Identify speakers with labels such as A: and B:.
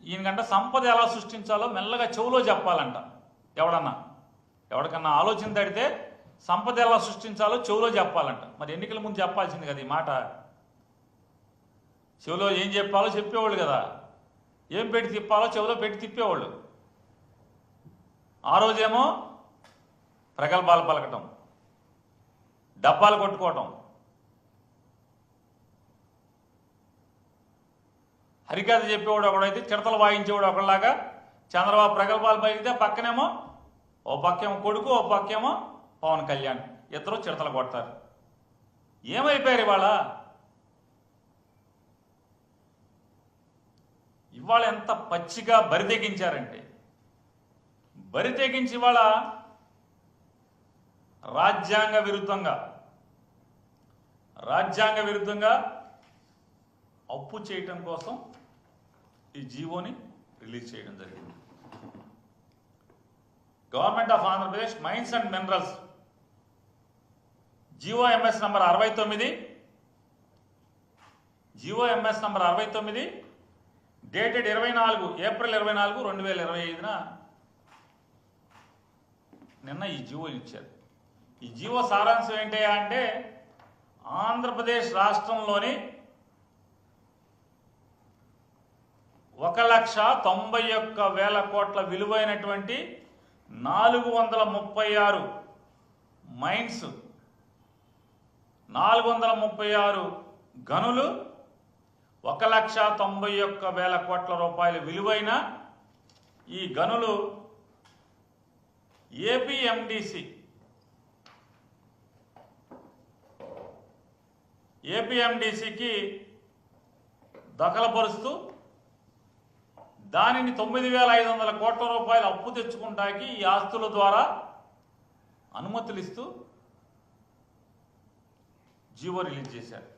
A: ఈయనకంట సంపద ఎలా సృష్టించాలో మెల్లగా చెవులో చెప్పాలంట. ఎవడికన్నా ఆలోచన తడితే సంపద ఎలా సృష్టించాలో చెవులో చెప్పాలంట. మరి ఎన్నికల ముందు చెప్పాల్సింది కదా ఈ మాట. చెవులో ఏం చెప్పాలో చెప్పేవాళ్ళు కదా, ఏం పెట్టి తిప్పాలో చెవులో పెట్టి తిప్పేవాళ్ళు. ఆ రోజేమో ప్రగల్భాలు పలకటం, డబ్బాలు కొట్టుకోవటం, హరికథ చెప్పేవాడు ఒకడైతే చిడతలు వాయించేవాడు ఒకళ్ళలాగా. చంద్రబాబు ప్రగల్భాలు పలికితే పక్కనేమో ఓ పక్కేమో కొడుకు, ఓ పక్కేమో పవన్ కళ్యాణ్, ఇద్దరు చిడతలు కొడతారు. ఏమైపోయారు ఇవాళ ఎంత పచ్చిగా బరితెగించారంటే, బరితెగించి ఇవాళ రాజ్యాంగ విరుద్ధంగా అప్పు చేయటం కోసం ఈ జీవోని రిలీజ్ చేయడం జరిగింది. Government of Andhra Pradesh mines and minerals GO MS number 69 dated April 24, 2025 నిన్న ఈ జీవో ఇచ్చారు. ఈ జీవో సారాంశం ఏంటి అంటే, ఆంధ్రప్రదేశ్ రాష్ట్రంలోని 1,91,000 కోట్ల విలువైనటువంటి 436 మైన్స్, 436 గనులు, 1,91,000 కోట్ల రూపాయల విలువైన ఈ గనులు ఏపీఎండిసికి దఖలుపరుస్తూ దానిని 9,500 కోట్ల రూపాయలు అప్పు తెచ్చుకుంటానికి ఈ ఆస్తుల ద్వారా అనుమతులు ఇస్తూ జీవో రిలీజ్ చేశారు.